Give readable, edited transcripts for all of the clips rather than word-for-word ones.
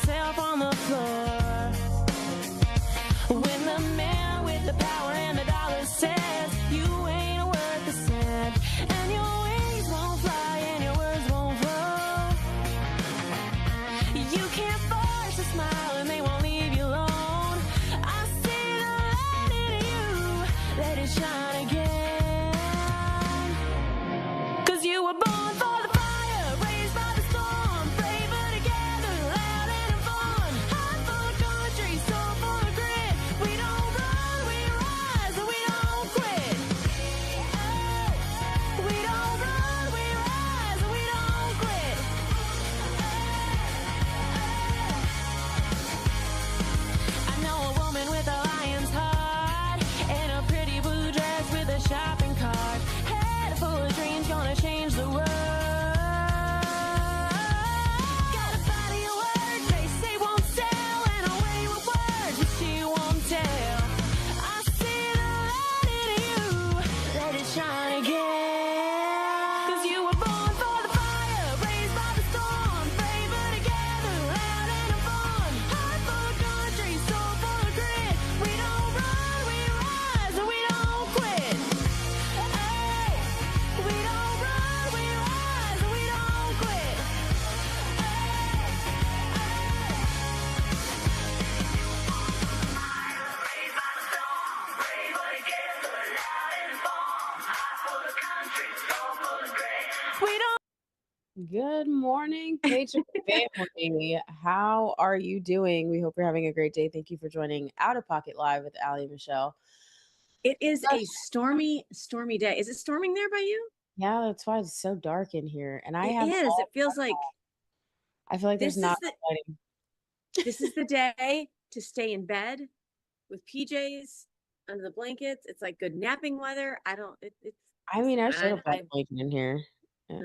myself on the floor. When the man with the power and the dollar says you ain't worth a cent, and your wings won't fly and your words won't flow. You can't force a smile and they won't leave you alone. I see the light in you, let it shine again. 'Cause you were born for the fire, raised by the storm, braver together, loud and fun. Heart full of country, soul full of grit. We don't run, we rise, and we don't quit. Oh, we don't run, we rise, and we don't quit. I know a woman with a lion's heart and a pretty blue dress with a shopping cart. Head full of dreams, gonna change the world. Got a body of work they say won't sell, and a way with words that she won't tell. I see the light in you, let it shine again. 'Cause you were born for the fire, raised by the storm, braver together, loud and fun. Heart full of country, soul full of grit. We don't run, we rise, and we don't quit. Hey, we don't run, we rise, and we don't quit. We don't. Good morning, Patriot family. How are you doing? We hope you're having a great day. Thank you for joining Out of Pocket Live with Allie and Michelle. It is Uh, a stormy day. Is it storming there by you? Yeah, that's why it's so dark in here. And I It have is. all, It feels like I feel like there's this is not the lighting. this is the day to stay in bed with PJs under the blankets. It's like good napping weather. I don't. It's I mean, I listen, should have brought a blanket in here. Yeah.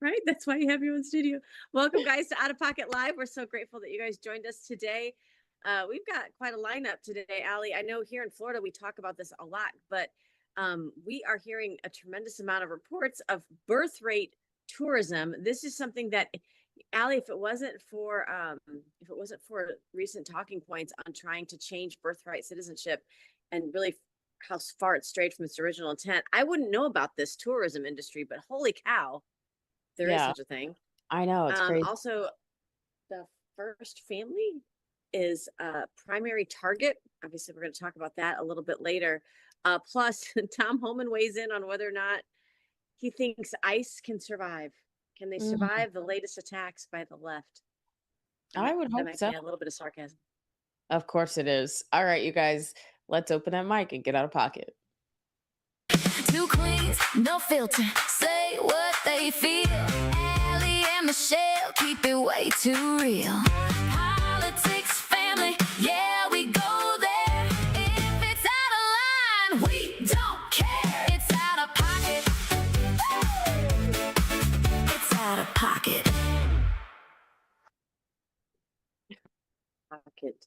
right. That's why you have your own studio. Welcome, guys, to Out of Pocket Live. We're so grateful that you guys joined us today. We've got quite a lineup today, Allie. I know here in Florida we talk about this a lot, but we are hearing a tremendous amount of reports of birth rate tourism. This is something that, Allie, if it wasn't for recent talking points on trying to change birthright citizenship and really how far it strayed from its original intent, I wouldn't know about this tourism industry. But holy cow, there is Yeah, such a thing. I know. It's crazy. Also, the first family is a primary target. Obviously, we're going to talk about that a little bit later. Plus, Tom Homan weighs in on whether or not he thinks ICE can survive. Can they Mhm. survive the latest attacks by the left? I would That hope might so. be a little bit of sarcasm. Of course it is. All right, you guys, let's open that mic and get out of pocket. Two queens, no filter, say what they feel. Allie and Michelle keep it way too real. Politics, family, yeah, we go there. If it's out of line, we don't care. It's out of pocket. It's out of pocket. Pocket.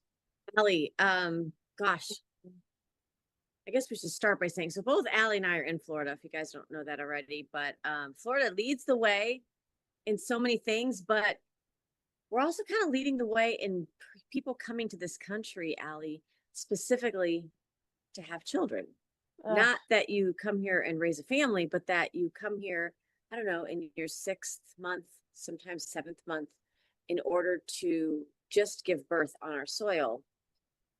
Allie, gosh, I guess we should start by saying, so both Allie and I are in Florida, if you guys don't know that already, but Florida leads the way in so many things, but we're also kind of leading the way in people coming to this country, Allie, specifically to have children. Ugh. Not that you come here and raise a family, but that you come here, I don't know, in your 6th month, sometimes 7th month, in order to just give birth on our soil.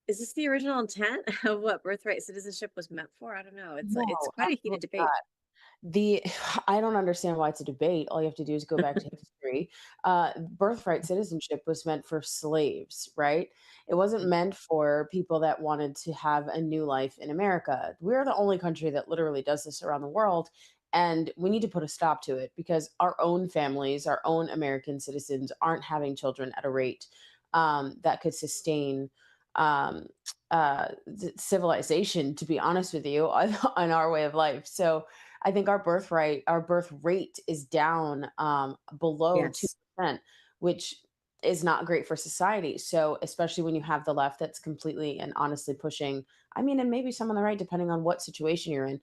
Is this the original intent of what birthright citizenship was meant for? I don't know. It's No, quite a heated absolutely debate. not. I don't understand why it's a debate. All you have to do is go back to history. Birthright citizenship was meant for slaves, right? It wasn't meant for people that wanted to have a new life in America. We're the only country that literally does this around the world. And we need to put a stop to it because our own families, our own American citizens aren't having children at a rate that could sustain um, civilization, to be honest with you, on our way of life. So I think our birth rate is down below Yes. 2%, which is not great for society. So especially when you have the left that's completely and honestly pushing, I mean, and maybe some on the right, depending on what situation you're in,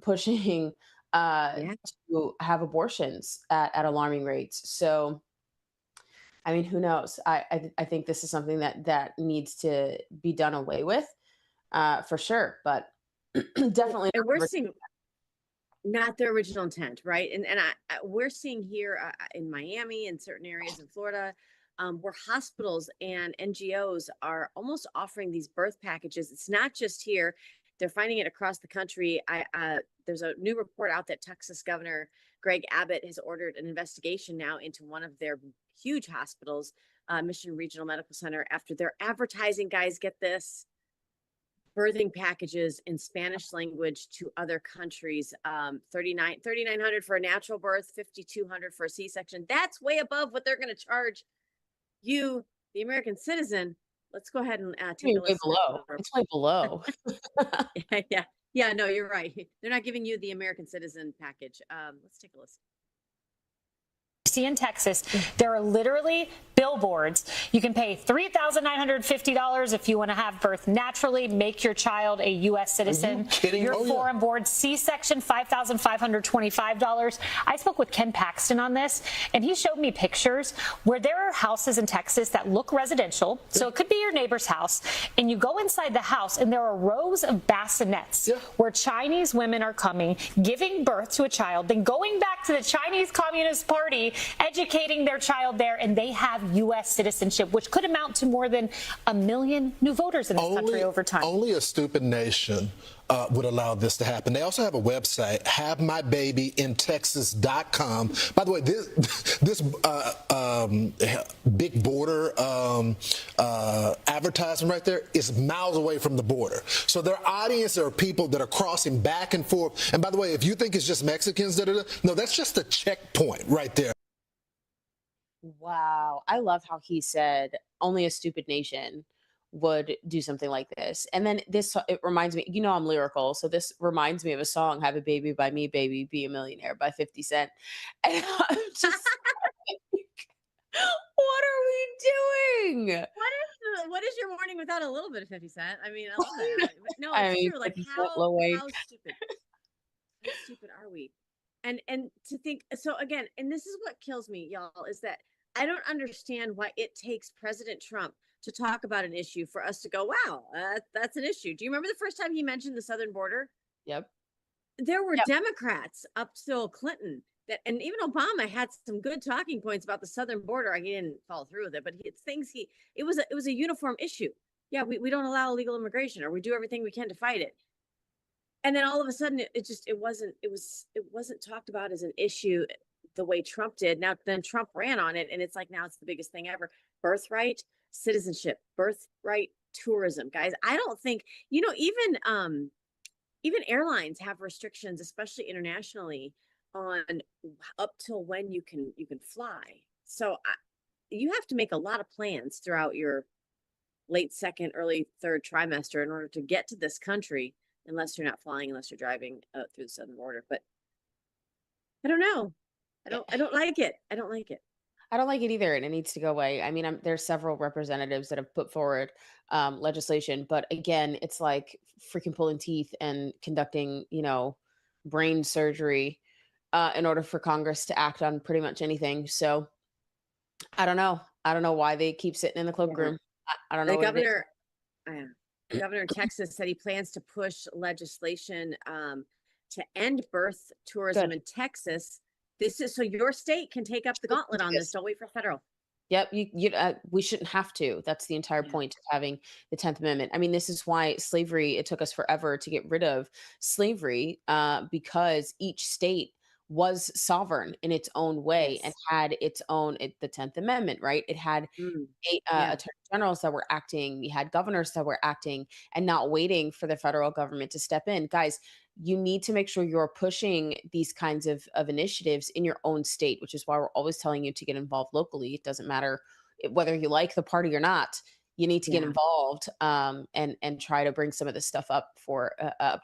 pushing Yeah. to have abortions at alarming rates. So I mean, who knows? I think this is something that needs to be done away with, for sure. But definitely And not we're the seeing not the original intent, right? We're seeing here in Miami and certain areas in Florida, where hospitals and NGOs are almost offering these birth packages. It's not just here; they're finding it across the country. There's a new report out that Texas Governor Greg Abbott has ordered an investigation now into one of their huge hospitals, Mission Regional Medical Center, after they're advertising. Guys, get this, birthing packages in Spanish language to other countries. 3,900 for a natural birth, 5,200 for a C-section. That's way above what they're going to charge you, the American citizen. Let's go ahead and I take mean, a way listen. below. It's way below. Yeah, yeah, no, you're right. They're not giving you the American citizen package. Let's take a listen. See in Texas, there are literally billboards. You can pay $3,950 if you want to have birth naturally, make your child a U.S. citizen. Are you kidding? Your Oh, foreign board C-section, $5,525. I spoke with Ken Paxton on this, and he showed me pictures where there are houses in Texas that look residential. So it could be your neighbor's house, and you go inside the house, and there are rows of bassinets where Chinese women are coming, giving birth to a child, then going back to the Chinese Communist Party, educating their child there, and they have U.S. citizenship, which could amount to more than 1 million new voters in this country over time. Only a stupid nation would allow this to happen. They also have a website, havemybabyintexas.com. By the way, this big border advertisement right there is miles away from the border. So their audience are people that are crossing back and forth. And by the way, if you think it's just Mexicans, no, that's just a checkpoint right there. Wow. I love how he said only a stupid nation would do something like this. And then it reminds me, I'm lyrical. So this reminds me of a song, Have a Baby by Me, Baby, Be a Millionaire by 50 Cent. And I'm just like, what are we doing? What is your morning without a little bit of 50 Cent? I mean, I love that. No, I it's mean, true. Like 50 Cent, Lil Wayne. how stupid are we? And to think, so again, and this is what kills me, y'all, is that I don't understand why it takes President Trump to talk about an issue for us to go, wow, that's an issue. Do you remember the first time he mentioned the southern border? Yep. There were Democrats up till Clinton that, and even Obama had some good talking points about the southern border. He didn't follow through with it, but it's things it was a uniform issue. Yeah, we don't allow illegal immigration, or we do everything we can to fight it. And then all of a sudden it wasn't talked about as an issue the way Trump did. Now then Trump ran on it, and it's like now it's the biggest thing ever. Birthright, citizenship, birthright, tourism. Guys, I don't think, even airlines have restrictions, especially internationally, on up till when you can fly. So you have to make a lot of plans throughout your late second, early third trimester in order to get to this country, unless you're not flying, unless you're driving through the southern border. But I don't know. I don't like it. I don't like it. I don't like it either, and it needs to go away. I mean, there's several representatives that have put forward legislation, but again, it's like freaking pulling teeth and conducting, brain surgery in order for Congress to act on pretty much anything. So I don't know. I don't know why they keep sitting in the cloakroom. I don't know. The what it is. governor, the governor in Texas said he plans to push legislation to end birth tourism in Texas. This is so your state can take up the gauntlet on this. Don't wait for federal. Yep, we shouldn't have to. That's the entire point of having the 10th Amendment. I mean, this is why slavery, it took us forever to get rid of slavery, because each state was sovereign in its own way and had its own, the 10th Amendment, right? It had attorney generals that were acting, you had governors that were acting and not waiting for the federal government to step in. Guys, you need to make sure you're pushing these kinds of initiatives in your own state, which is why we're always telling you to get involved locally. It doesn't matter whether you like the party or not. You need to get involved and try to bring some of this stuff up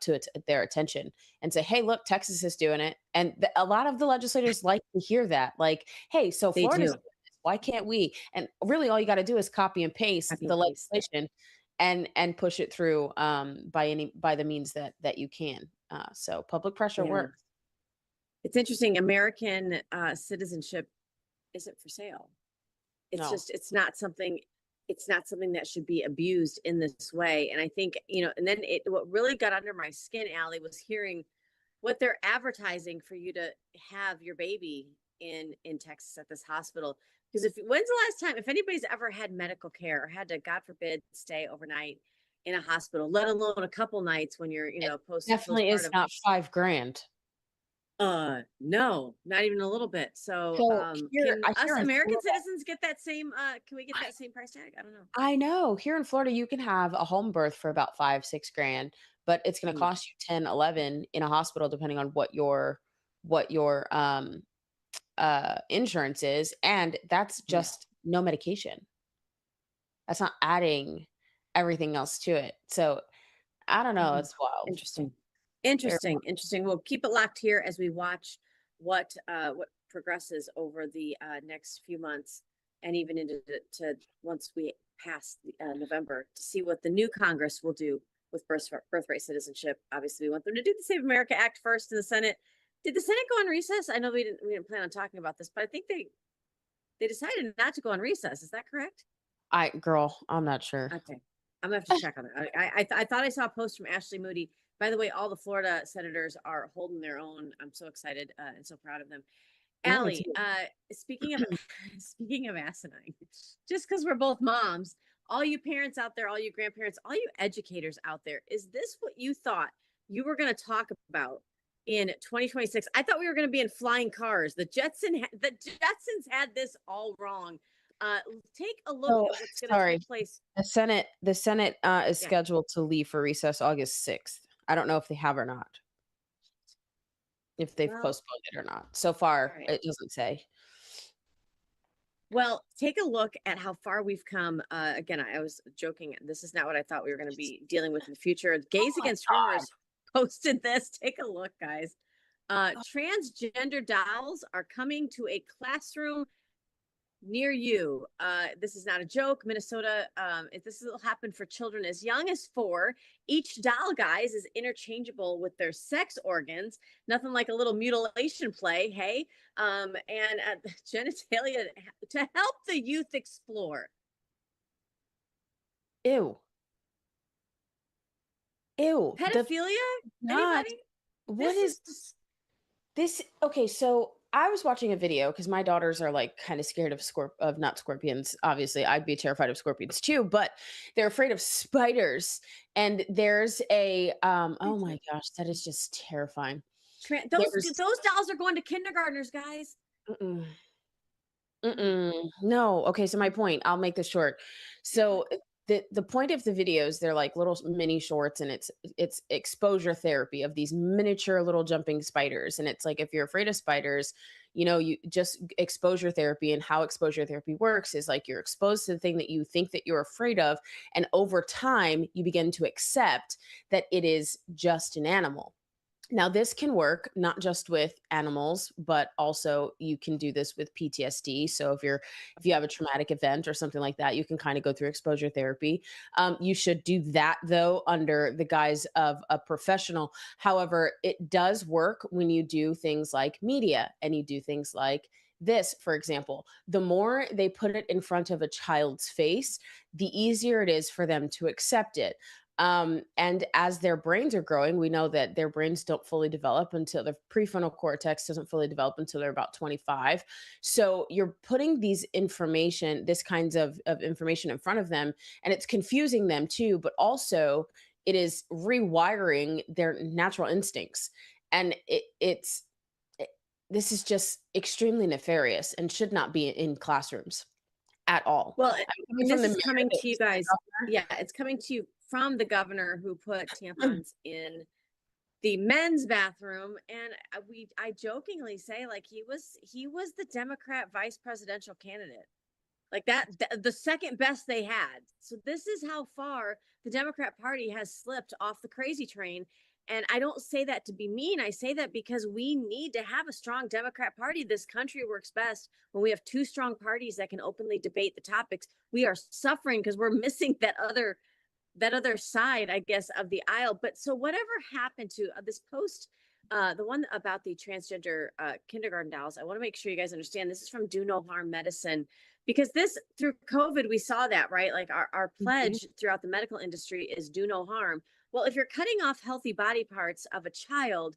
to their attention and say, hey, look, Texas is doing it. And a lot of the legislators like to hear that. Like, hey, so Florida's doing this. Why can't we? And really all you got to do is copy and paste the legislation and push it through by the means that you can. So public pressure works. It's interesting. American citizenship isn't for sale. it's No. just, it's not something that should be abused in this way. And I think, and then what really got under my skin, Allie, was hearing what they're advertising for you to have your baby in Texas at this hospital. Because when's the last time, if anybody's ever had medical care or had to, God forbid, stay overnight in a hospital, let alone a couple nights when you're, Definitely is postpartum. not $5,000. No, not even a little bit. So, So here, can I us hear in American Florida, citizens get that same, can we get that same price tag? I don't know. I know here in Florida, you can have a home birth for about 5-6 grand, but it's going to Mm. cost you 10, 11 in a hospital, depending on what your insurance is. And that's Yeah. just no medication. That's not adding everything else to it. So I don't know. Mhm. It's wild. Interesting. Very Interesting. We'll keep it locked here as we watch what progresses over the next few months, and even into to once we pass November, to see what the new Congress will do with birthright citizenship. Obviously, we want them to do the Save America Act first in the Senate. Did the Senate go on recess? I know we didn't plan on talking about this, but I think they decided not to go on recess. Is that correct? Girl, I'm not sure. Okay. I'm gonna have to check on it. I thought I saw a post from Ashley Moody. By the way, all the Florida senators are holding their own. I'm so excited and so proud of them. Yeah, me Allie, too. speaking of speaking of asinine, just because we're both moms, all you parents out there, all you grandparents, all you educators out there, is this what you thought you were going to talk about in 2026? I thought we were going to be in flying cars. The Jetsons had this all wrong. Take a look Oh, at what's going to sorry. take place. The Senate is Yeah. scheduled to leave for recess August 6th. I don't know if they have or not, if they've Well, postponed it or not. So far, all right. it doesn't say. Well, take a look at how far we've come. Again, I was joking. This is not what I thought we were going to be dealing with in the future. Gays Oh my Against God. Groomers posted this. Take a look, guys. Transgender dolls are coming to a classroom near you. This is not a joke. Minnesota, if this will happen for children as young as 4. Each doll, guys, is interchangeable with their sex organs. Nothing like a little mutilation play, hey? And genitalia to help the youth explore. Ew. Ew. Pedophilia? Not. Anybody? What This is is this? Okay, so I was watching a video because my daughters are like kind of scared of not scorpions. Obviously, I'd be terrified of scorpions too, but they're afraid of spiders. And there's a oh my gosh, that is just terrifying. There's those dolls are going to kindergartners, guys. mm-mm. Mm. No. Okay, so my point, I'll make this short. So the point of the videos, they're like little mini shorts, and it's exposure therapy of these miniature little jumping spiders. And it's like, if you're afraid of spiders, you just exposure therapy. And how exposure therapy works is like, you're exposed to the thing that you think that you're afraid of, and over time you begin to accept that it is just an animal. Now, this can work not just with animals, but also you can do this with PTSD. So if you have a traumatic event or something like that, you can kind of go through exposure therapy. You should do that though under the guise of a professional. However, it does work when you do things like media and you do things like this, for example. The more they put it in front of a child's face, the easier it is for them to accept it. And as their brains are growing, we know that their brains don't fully develop until the prefrontal cortex doesn't fully develop until they're about 25. So you're putting this kinds of information in front of them, and it's confusing them too, but also it is rewiring their natural instincts. And this is just extremely nefarious and should not be in classrooms at all. Well, Coming and from this the is mayor coming that to you was the guys. governor. Yeah, it's coming to you from the governor who put tampons in the men's bathroom. And I jokingly say, like, he was the Democrat vice presidential candidate. Like that, the second best they had. So this is how far the Democrat Party has slipped off the crazy train. And I don't say that to be mean. I say that because we need to have a strong Democrat Party. This country works best when we have 2 strong parties that can openly debate the topics. We are suffering because we're missing that other side, I guess, of the aisle. But so whatever happened to this post the one about the transgender kindergarten dolls, I want to make sure you guys understand this is from Do No Harm Medicine, because this through COVID, we saw that, right? Like our pledge throughout the medical industry is do no harm. Well, if you're cutting off healthy body parts of a child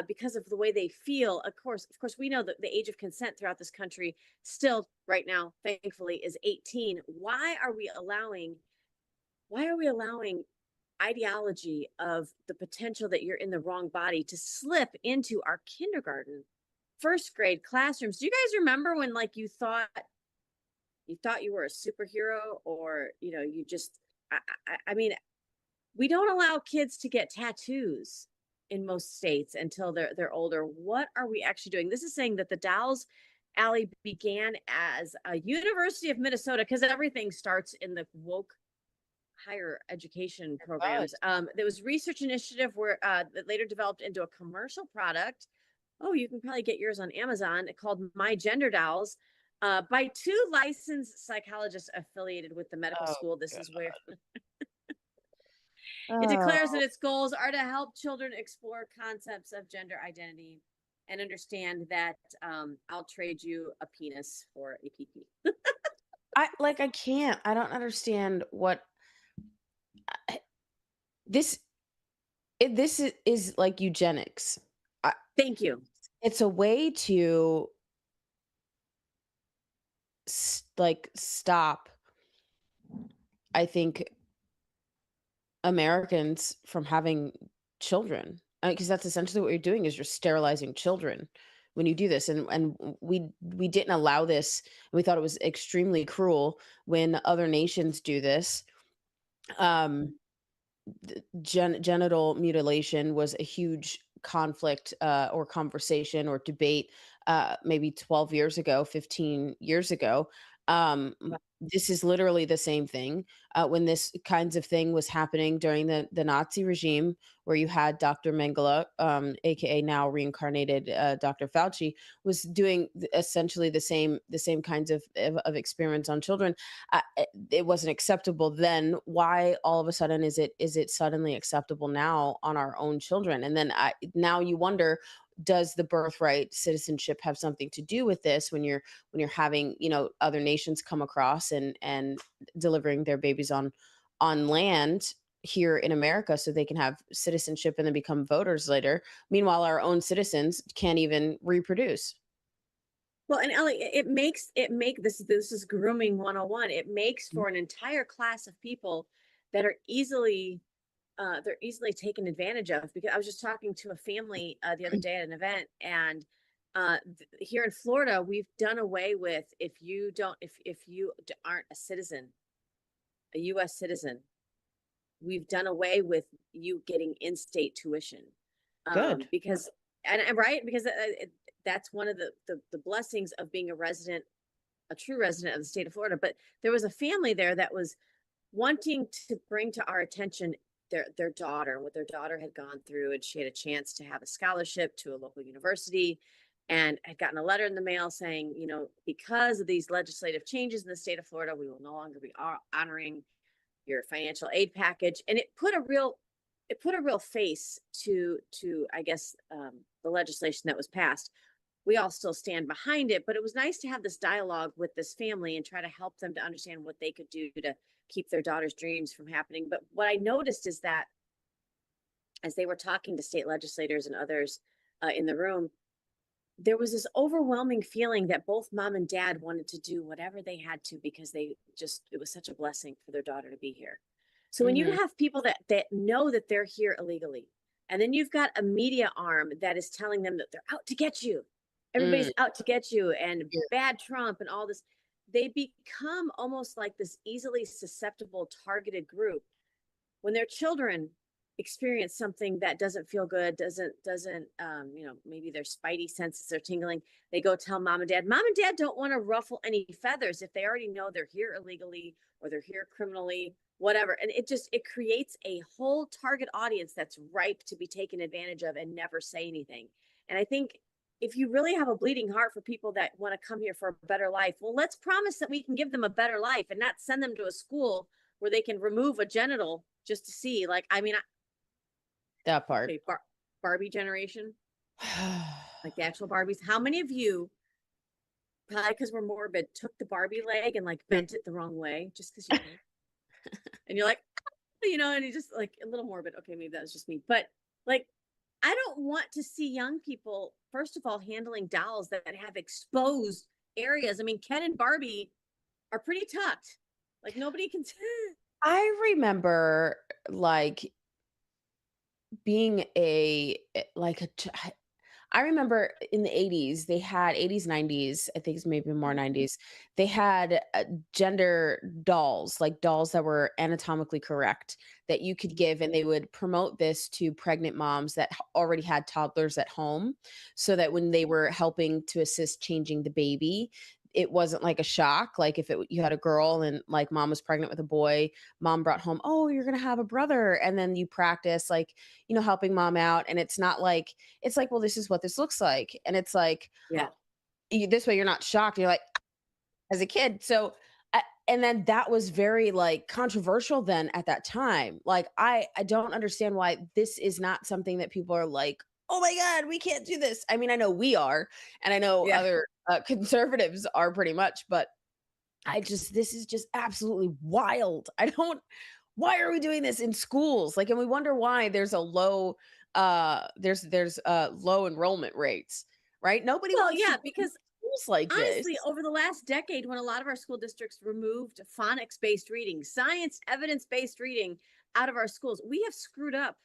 because of the way they feel, of course, we know that the age of consent throughout this country still right now, thankfully, is 18. Why are we allowing ideology of the potential that you're in the wrong body to slip into our kindergarten, first grade classrooms? Do you guys remember when like you thought you were a superhero, or you just I mean, we don't allow kids to get tattoos in most states until they're older. What are we actually doing? This is saying that the dolls alley began as a University of Minnesota, because everything starts in the woke higher education programs. There was research initiative where that later developed into a commercial product. Oh, you can probably get yours on Amazon, called My Gender Dolls, by two licensed psychologists affiliated with the medical school. This is where it declares that its goals are to help children explore concepts of gender identity and understand that I'll trade you a penis for a PP. I can't. I don't understand what this is like eugenics. Thank you. It's a way to stop, I think, Americans from having children, because that's essentially what you're doing, is you're sterilizing children when you do this. And we didn't allow this. We thought it was extremely cruel when other nations do this. Genital mutilation was a huge conflict or conversation or debate maybe 12 years ago, 15 years ago. This is literally the same thing. When this kinds of thing was happening during the Nazi regime, where you had Dr. Mengele, aka now reincarnated Dr. Fauci, was doing essentially the same kinds of experiments on children. It wasn't acceptable then. Why all of a sudden is it suddenly acceptable now on our own children? And then now you wonder, does the birthright citizenship have something to do with this, when you're having other nations come across and delivering their babies on land here in America so they can have citizenship and then become voters later? Meanwhile, our own citizens can't even reproduce. Well, and Ellie, it makes this is grooming 101. It makes for an entire class of people that are easily they're easily taken advantage of. Because I was just talking to a family the other day at an event, and here in Florida, we've done away with, if you aren't a citizen, a U.S. citizen, we've done away with you getting in-state tuition. Good. Because right, because that's one of the blessings of being a true resident of the state of Florida. But there was a family there that was wanting to bring to our attention their daughter and what their daughter had gone through, and she had a chance to have a scholarship to a local university, and had gotten a letter in the mail saying, because of these legislative changes in the state of Florida, we will no longer be honoring your financial aid package. And it put a real face to I guess the legislation that was passed. We all still stand behind it, but it was nice to have this dialogue with this family and try to help them to understand what they could do to keep their daughter's dreams from happening. But what I noticed is that as they were talking to state legislators and others in the room, there was this overwhelming feeling that both mom and dad wanted to do whatever they had to, because it was such a blessing for their daughter to be here. So when you have people that know that they're here illegally, and then you've got a media arm that is telling them that they're out to get you, everybody's out to get you, and bad Trump and all this, they become almost like this easily susceptible targeted group. When their children experience something that doesn't feel good, doesn't maybe their spidey senses are tingling, they go tell mom and dad. Mom and dad don't want to ruffle any feathers if they already know they're here illegally or they're here criminally, whatever. And it creates a whole target audience that's ripe to be taken advantage of and never say anything. And I think if you really have a bleeding heart for people that want to come here for a better life, well, let's promise that we can give them a better life and not send them to a school where they can remove a genital just to see. That part. Okay, Barbie generation. Like the actual Barbies. How many of you, probably because we're morbid, took the Barbie leg and like bent it the wrong way just because you could? And you're like, and you just like a little morbid. Okay, maybe that was just me. But like, I don't want to see young people, first of all, handling dolls that have exposed areas. I mean, Ken and Barbie are pretty tucked. Like nobody can. I remember like being I remember in the 80s, they had 80s, 90s, I think it's maybe more 90s, they had gender dolls, like dolls that were anatomically correct that you could give, and they would promote this to pregnant moms that already had toddlers at home so that when they were helping to assist changing the baby, it wasn't like a shock. Like if you had a girl and like mom was pregnant with a boy, mom brought home, oh, you're going to have a brother. And then you practice like, helping mom out. And it's not like, it's like, well, this is what this looks like. And it's like, Yeah. this way you're not shocked. You're like, as a kid. So, and then that was very like controversial then at that time. Like, I don't understand why this is not something that people are like, oh my God, we can't do this. I mean, I know we are, and I know Yeah. other conservatives are pretty much, but this is just absolutely wild. Why are we doing this in schools? Like, and we wonder why there's a low, there's low enrollment rates, right? Nobody Well, wants to yeah, go to because schools like this. honestly, over the last decade, when a lot of our school districts removed phonics-based reading, science, evidence-based reading out of our schools, we have screwed up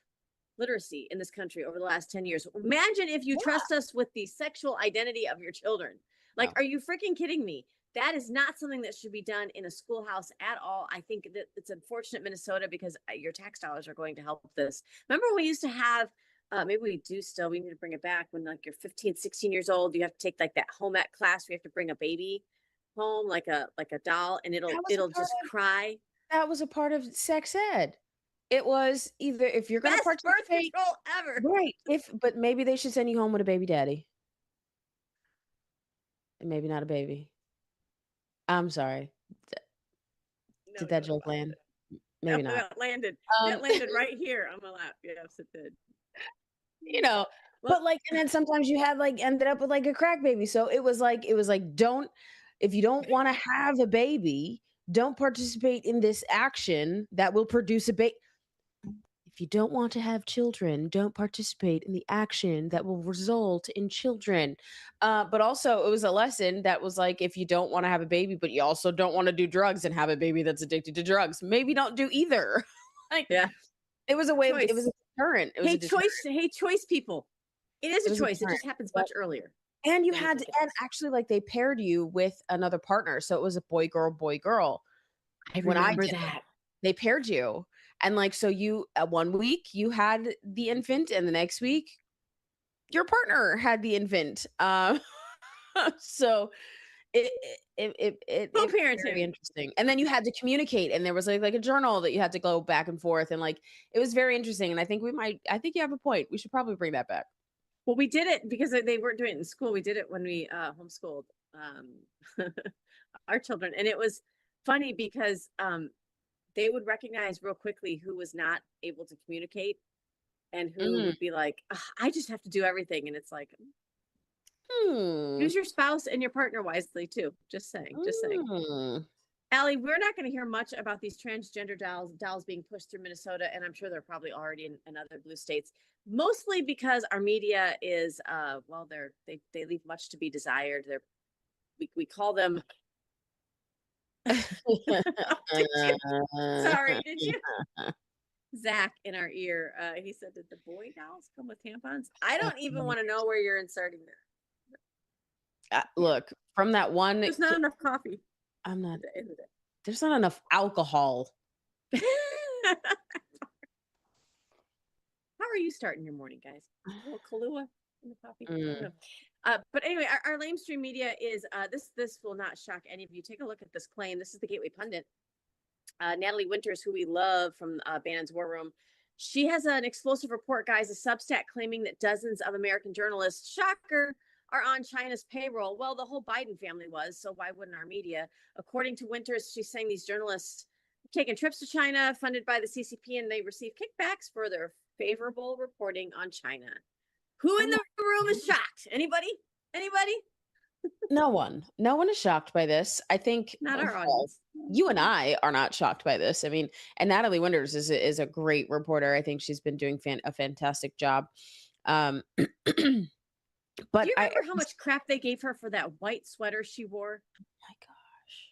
literacy in this country over the last 10 years. Imagine if you Yeah. trust us with the sexual identity of your children. Like, No. are you freaking kidding me? That is not something that should be done in a schoolhouse at all. I think that it's unfortunate, Minnesota, because your tax dollars are going to help this. Remember when we used to have, maybe we do still, we need to bring it back when like you're 15, 16 years old, you have to take like that home ec class where you have to bring a baby home, like a doll, and That was a it'll part just of cry. that was a part of sex ed. It was either if you're gonna Best birth participate, control ever. right, but maybe they should send you home with a baby daddy. And maybe not a baby. I'm sorry. No, Did no, that no, joke land? no, Maybe not. that landed. Um, That landed right here on my lap. Yes, it did. you know, Well, but like, and then sometimes you had like ended up with like a crack baby. So it was like, don't, if you don't want to have a baby, don't participate in this action that will produce a baby. If you don't want to have children, don't participate in the action that will result in children. But also, it was a lesson that was like, if you don't want to have a baby, but you also don't want to do drugs and have a baby that's addicted to drugs, maybe don't do either. Like, yeah, it was a way of, it was choice. a deterrent. It was a deterrent. Hey, choice people. It is It a was a choice. It deterrent. just happens Yep. much earlier And you than we had think to, it and does. actually, like they paired you with another partner, so it was a boy, girl, boy, girl. I When I remember did it, that. they paired you, and like so, you 1 week you had the infant, and the next week your partner had the infant. So it was very Co-parenting. interesting. And then you had to communicate, and there was like a journal that you had to go back and forth, and like it was very interesting. And I think you have a point. We should probably bring that back. Well, we did it because they weren't doing it in school. We did it when we homeschooled our children, and it was funny because they would recognize real quickly who was not able to communicate and who Mm. would be like, "Ugh, I just have to do everything," and it's like, Hmm. use your spouse and your partner wisely too. Just saying, just saying. Mm. Allie, we're not going to hear much about these transgender dolls being pushed through Minnesota, and I'm sure they're probably already in other blue states. Mostly because our media is, well, they leave much to be desired. We call them. Did you? Sorry, did you? Zach in our ear. He said, "Did the boy dolls come with tampons?" I don't even want to know where you're inserting that. Look, from that one, There's not enough coffee I'm not. at the end of it. There's not enough alcohol. How are you starting your morning, guys? A little Kahlua in the coffee? I don't Mm. know. But anyway, our lamestream media is this will not shock any of you. Take a look at this claim. This is the Gateway Pundit. Natalie Winters, who we love from Bannon's War Room, she has an explosive report, guys, a Substack claiming that dozens of American journalists, shocker, are on China's payroll. Well, the whole Biden family was, so why wouldn't our media? According to Winters, she's saying these journalists have taken trips to China funded by the CCP and they receive kickbacks for their favorable reporting on China. Who in the room is shocked? Anybody? Anybody? No one. No one is shocked by this. I think Not our well, audience. you and I are not shocked by this. I mean, and Natalie Winters is a great reporter. I think she's been doing a fantastic job. Um, but Do you I, remember how much crap they gave her for that white sweater she wore? my gosh.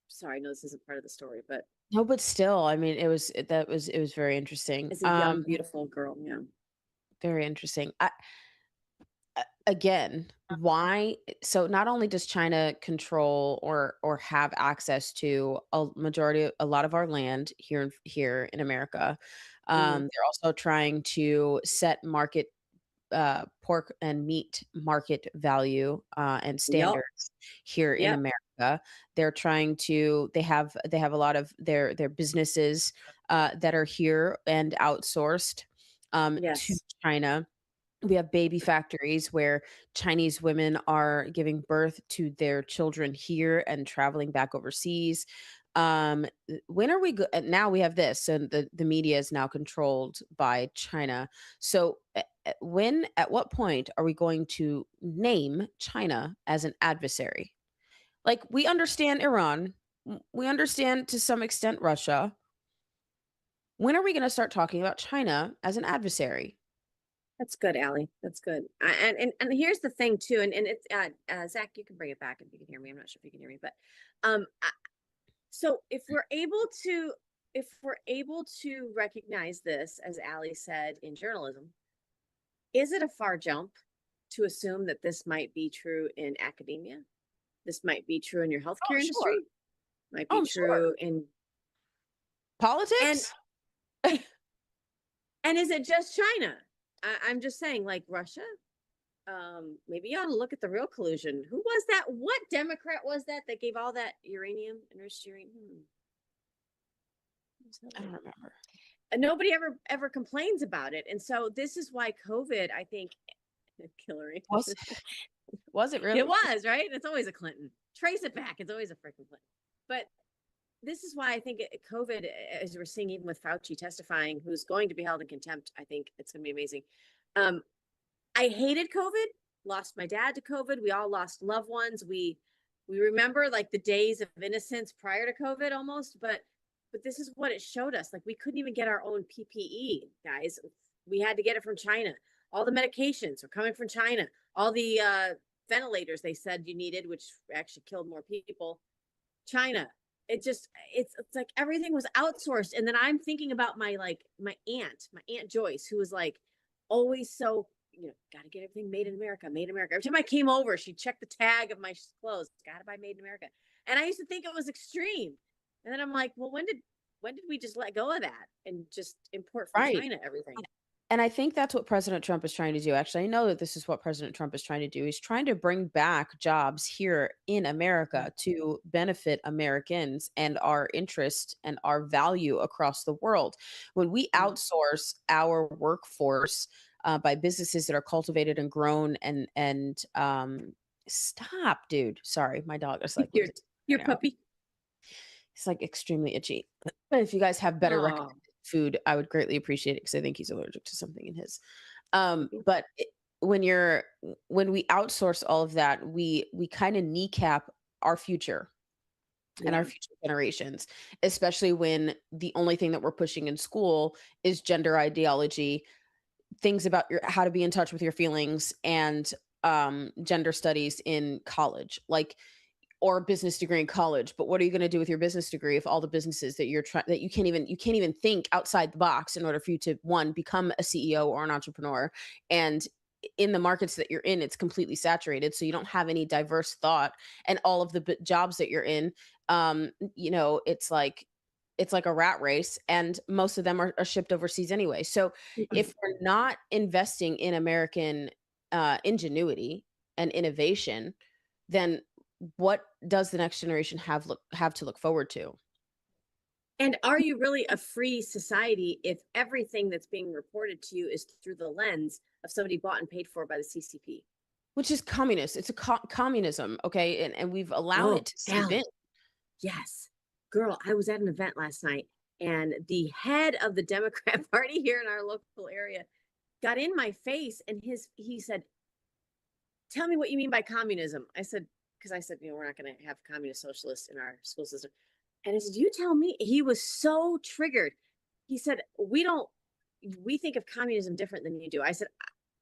Sorry, I know this isn't part of the story, but No, but still, I mean, it was very interesting. as a young, beautiful girl, yeah. Very interesting. Again, why? So not only does China control or have access to a lot of our land here in America, they're also trying to set market pork and meat market value and Yep. standards here in Yep. America. They're trying to. They have a lot of their businesses that are here and outsourced to Yes. China. We have baby factories where Chinese women are giving birth to their children here and traveling back overseas. When are we now we have this, so the media is now controlled by China. So at what point are we going to name China as an adversary? Like, we understand Iran, we understand to some extent Russia. When are we going to start talking about China as an adversary? That's good, Allie. That's good. And here's the thing too, and it's Zach, you can bring it back if you can hear me. I'm not sure if you can hear me, but so if we're able to recognize this, as Allie said, in journalism, is it a far jump to assume that this might be true in academia? This might be true in your healthcare industry. Sure. Might be true in Politics. and is it just China? I'm just saying, like Russia. Maybe you ought to look at the real collusion. Who was that? What Democrat was that gave all that uranium, enriched uranium? I don't remember. Nobody ever complains about it, and so this is why COVID, I think, Hillary. Was it really? It was, right? It's always a Clinton. Trace it back. It's always a freaking Clinton. But this is why I think COVID, as we're seeing even with Fauci testifying, who's going to be held in contempt, I think it's going to be amazing. I hated COVID, lost my dad to COVID. We all lost loved ones. We remember like the days of innocence prior to COVID almost, but this is what it showed us. Like, we couldn't even get our own PPE, guys. We had to get it from China. All the medications were coming from China. All the ventilators they said you needed, which actually killed more people, China. It's like everything was outsourced. And then I'm thinking about my aunt Joyce, who was like always so, got to get everything made in America. Every time I came over, she'd check the tag of my clothes. Got to buy made in America. And I used to think it was extreme. And then I'm like, well, when did we just let go of that and just import from China everything? And I think that's what President Trump is trying to do. Actually, I know that this is what President Trump is trying to do. He's trying to bring back jobs here in America to benefit Americans and our interest and our value across the world. When we outsource our workforce by businesses that are cultivated and grown and stop, dude. Sorry, my dog is like your puppy. It's like extremely itchy. But if you guys have better recommended food, I would greatly appreciate it because I think he's allergic to something in his. But when we outsource all of that, we kind of kneecap our future and our future generations, especially when the only thing that we're pushing in school is gender ideology, things about how to be in touch with your feelings, and gender studies in college, or a business degree in college. But what are you going to do with your business degree if all the businesses that you can't even think outside the box in order for you to, one, become a CEO or an entrepreneur, and in the markets that you're in, it's completely saturated, so you don't have any diverse thought, and all of the jobs that you're in, it's like a rat race, and most of them are shipped overseas anyway. So if we're not investing in American ingenuity and innovation, then what does the next generation have to look forward to? And are you really a free society if everything that's being reported to you is through the lens of somebody bought and paid for by the CCP? Which is communist. It's a communism, okay? And we've allowed it to seep in. Yes. Girl, I was at an event last night, and the head of the Democrat Party here in our local area got in my face, and he said, "Tell me what you mean by communism." I said, because I said, we're not going to have communist socialists in our school system. And I said, "You tell me." He was so triggered. He said, we think of communism different than you do. I said,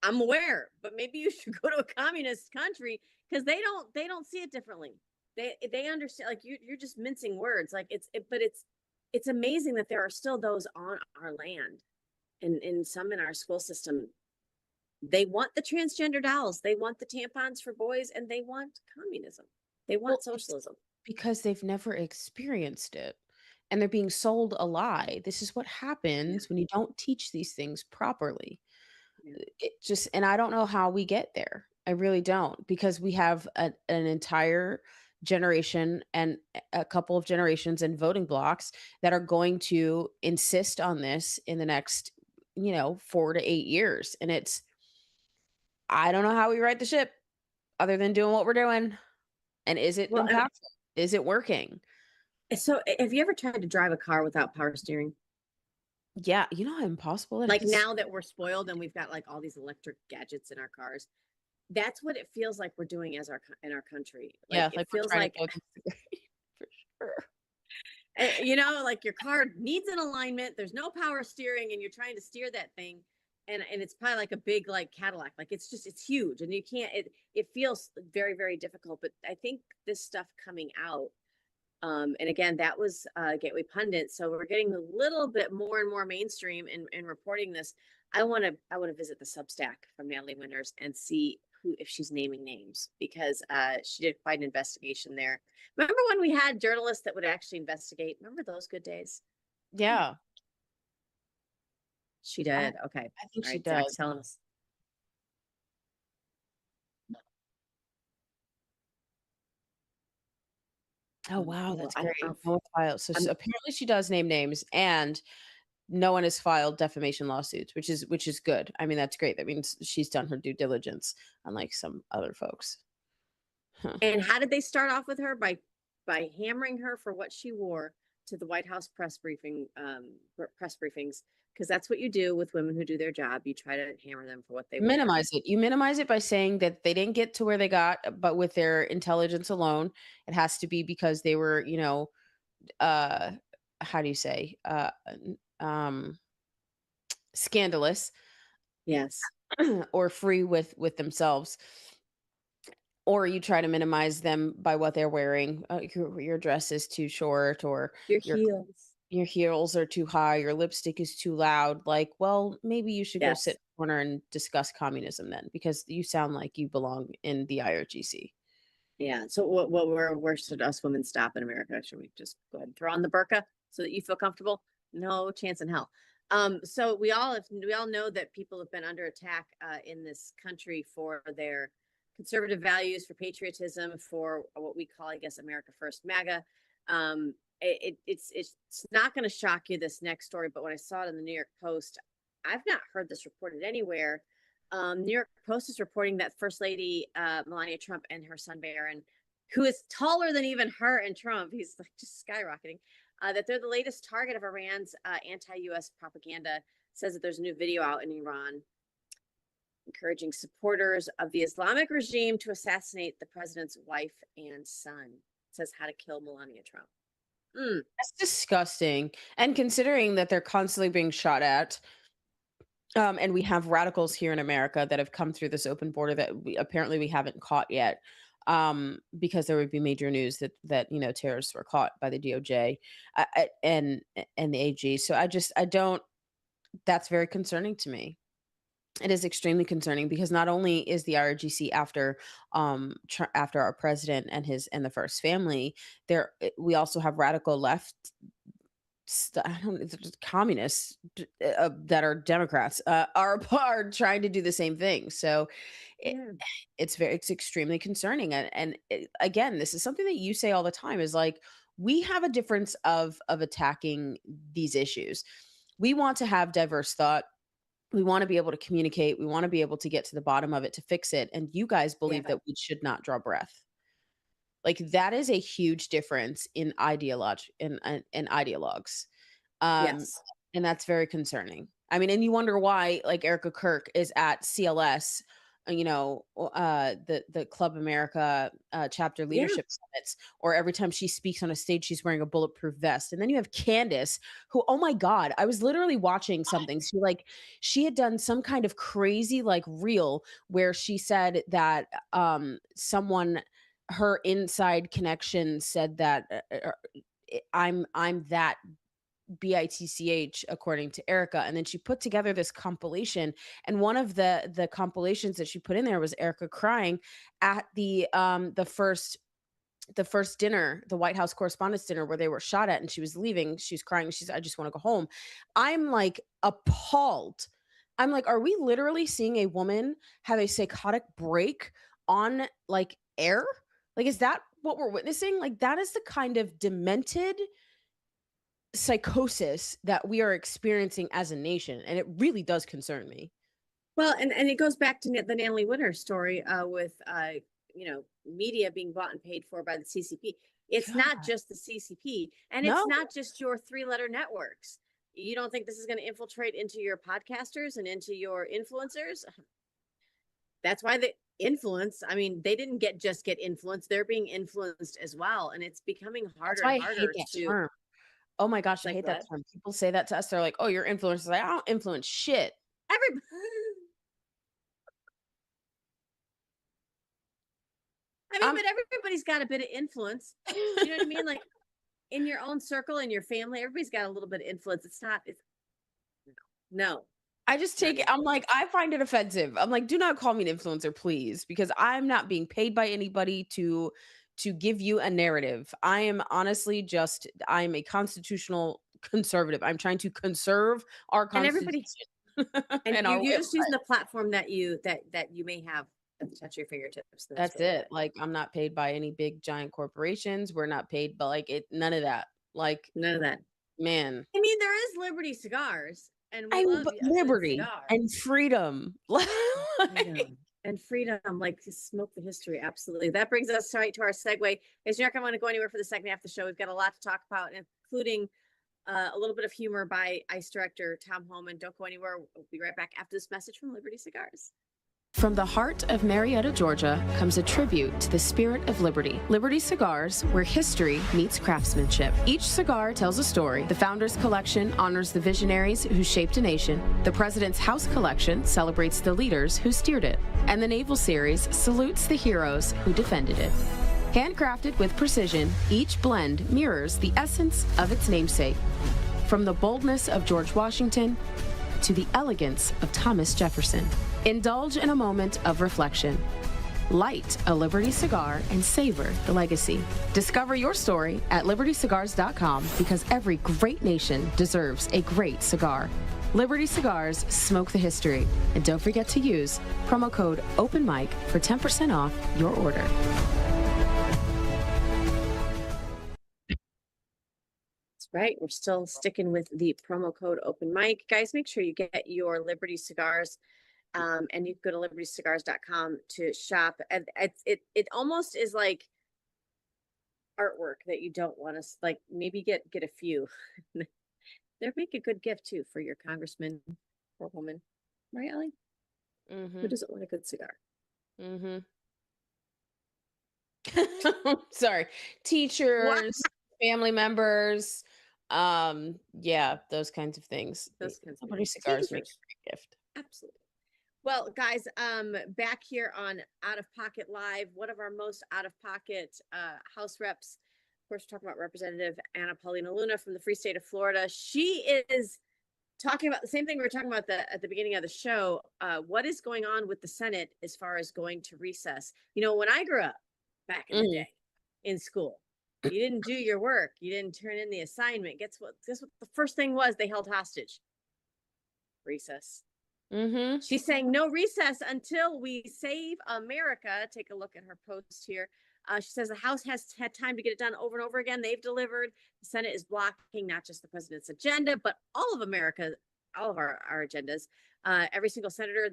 "I'm aware, but maybe you should go to a communist country, because they don't see it differently. They understand, like you're just mincing words. Like but it's amazing that there are still those on our land, and in some in our school system. They want the transgender dolls, they want the tampons for boys, and they want communism. They want Well, it's socialism. because they've never experienced it and they're being sold a lie. This is what Yeah, happens when you don't teach these things properly. yeah. It just, and I don't know how we get there. I really don't, because we have an entire generation and a couple of generations and voting blocks that are going to insist on this in the next, 4 to 8 years. And I don't know how we right the ship other than doing what we're doing. And is it Well, impactful? Is it working? so have you ever tried to drive a car without power steering? Yeah, you know how impossible it Like, is? now that we're spoiled and we've got like all these electric gadgets in our cars, that's what it feels like we're doing as in our country. Like, Yeah, it like we're feels trying to like, go against the grain for sure. like your car needs an alignment. There's no power steering, and you're trying to steer that thing, and it's probably like a big like Cadillac. Like, it's huge, and you can't. It feels very, very difficult. But I think this stuff coming out. And again, that was Gateway Pundit. So we're getting a little bit more and more mainstream in reporting this. I want to visit the Substack from Natalie Winters and see if she's naming names, because she did quite an investigation there. Remember when we had journalists that would actually investigate? Remember those good days? Yeah, She I did. Okay. I think All she right. Zach's does. telling us. Oh, wow, Well, that's I great. don't know. No one filed. So I'm, apparently she does name names, and no one has filed defamation lawsuits, which is good. I mean, that's great. That means she's done her due diligence, unlike some other folks. Huh. and how did they start off with her? By hammering her for what she wore to the White House press briefings, because that's what you do with women who do their job. You try to hammer them for what they wear. Minimize it. You minimize it by saying that they didn't get to where they got, but with their intelligence alone. It has to be because they were, uh, how do you say, um, scandalous Yes. or free with themselves. Or you try to minimize them by what they're wearing. Your dress is too short, or Your your heels. your heels are too high, your lipstick is too loud. Like, well, maybe you should go sit in Yes. the corner and discuss communism then, because you sound like you belong in the IRGC. Yeah. So where should us women stop in America? Should we just go ahead and throw on the burqa so that you feel comfortable? No chance in hell. So we all know that people have been under attack in this country for their conservative values, for patriotism, for what we call, I guess, America First, MAGA. It's not going to shock you, this next story, but when I saw it in the New York Post, I've not heard this reported anywhere. New York Post is reporting that First Lady Melania Trump and her son Barron, who is taller than even her and Trump, he's like just skyrocketing, that they're the latest target of Iran's anti-U.S. propaganda. Says that there's a new video out in Iran encouraging supporters of the Islamic regime to assassinate the president's wife and son. It says how to kill Melania Trump. That's disgusting. And considering that they're constantly being shot at, and we have radicals here in America that have come through this open border that we haven't caught yet, because there would be major news that terrorists were caught by the DOJ, and the AG. So I don't. That's very concerning to me. It is extremely concerning, because not only is the IRGC after after our president and the first family, we also have radical left, I don't communists, that are Democrats, are trying to do the same thing. So Yeah. it's extremely concerning. Again, this is something that you say all the time, is like, we have a difference of attacking these issues. We want to have diverse thought. We want to be able to communicate. We want to be able to get to the bottom of it, to fix it. And you guys believe Yeah. that we should not draw breath. Like, that is a huge difference in ideologues. Um, Yes. and that's very concerning. I mean, and you wonder why, like, Erica Kirk is at CLS, the Club America chapter Yeah. leadership summits, or every time she speaks on a stage, she's wearing a bulletproof vest. And then you have Candace, who, oh my God, I was literally watching something. She had done some kind of crazy like reel where she said that someone, her inside connection said that I'm that bitch, according to Erica. And then she put together this compilation, and one of the compilations that she put in there was Erica crying at the first dinner, the White House Correspondents' Dinner, where they were shot at, and she was leaving. She was crying. She's, I just want to go home. I'm like appalled. I'm like, are we literally seeing a woman have a psychotic break on like air? Like, is that what we're witnessing? Like, that is the kind of demented psychosis that we are experiencing as a nation. And it really does concern me. Well, and it goes back to the Natalie Winter story with media being bought and paid for by the CCP. It's not just the CCP, and No. it's not just your 3-letter networks. You don't think this is going to infiltrate into your podcasters and into your influencers? That's why the influence, I mean, they didn't just get influenced, they're being influenced as well. And it's becoming harder That's why and I hate harder that to term. Oh my gosh, I like hate what? that term. People say that to us. They're like, "Oh, you're influencers." Like, I don't influence shit. Everybody. I mean, I'm but everybody's got a bit of influence. You know what I mean? Like in your own circle, in your family, everybody's got a little bit of influence. It's no. I just take it. I'm like, I find it offensive. I'm like, do not call me an influencer, please, because I'm not being paid by anybody to give you a narrative. I am honestly I'm a constitutional conservative. I'm trying to conserve our And constitution everybody, and and our way you're of just using the platform that you may have at the touch of your fingertips. That's really it. Like, I'm not paid by any big giant corporations. We're not paid, but like none of that. Like, none of that. man, I mean, there is Liberty Cigars, and we I love but a good liberty cigar. and freedom. Freedom. And freedom, like to smoke the history. Absolutely. That brings us right to our segue. Guys, you're not going to want to go anywhere for the second half of the show. We've got a lot to talk about, including a little bit of humor by ICE Director Tom Homan. Don't go anywhere. We'll be right back after this message from Liberty Cigars. From the heart of Marietta, Georgia, comes a tribute to the spirit of liberty. Liberty Cigars, where history meets craftsmanship. Each cigar tells a story. The Founders Collection honors the visionaries who shaped a nation. The President's House Collection celebrates the leaders who steered it. And the Naval Series salutes the heroes who defended it. Handcrafted with precision, each blend mirrors the essence of its namesake. From the boldness of George Washington to the elegance of Thomas Jefferson. Indulge in a moment of reflection. Light a Liberty cigar and savor the legacy. Discover your story at libertycigars.com, because every great nation deserves a great cigar. Liberty Cigars, smoke the history. And don't forget to use promo code OpenMic for 10% off your order. Right. We're still sticking with the promo code Open Mic. Guys, make sure you get your Liberty Cigars. And you can go to libertycigars.com to shop. And it almost is like artwork that you don't want to like maybe get a few. They'd make a good gift too for your congressman or woman. Right, Ellie? Mm-hmm. Who doesn't want a good cigar? Mm-hmm. Sorry. Teachers, family members, yeah, those kinds of things. Those kinds of Liberty things. Cigars make a Teachers. great gift. Absolutely. Well, guys, back here on Out of Pocket Live, one of our most out of pocket House reps, of course, we're talking about Representative Anna Paulina Luna from the free state of Florida. She is talking about the same thing we were talking about at the beginning of the show. What is going on with the Senate as far as going to recess? You know, when I grew up back in the day in school, you didn't do your work. You didn't turn in the assignment. Guess what the first thing was? They held hostage. Recess. Mm-hmm. She's saying no recess until we save America. Take a look at her post here. She says the House has had time to get it done over and over again. They've delivered. The Senate is blocking not just the president's agenda, but all of America, all of our agendas. Every single senator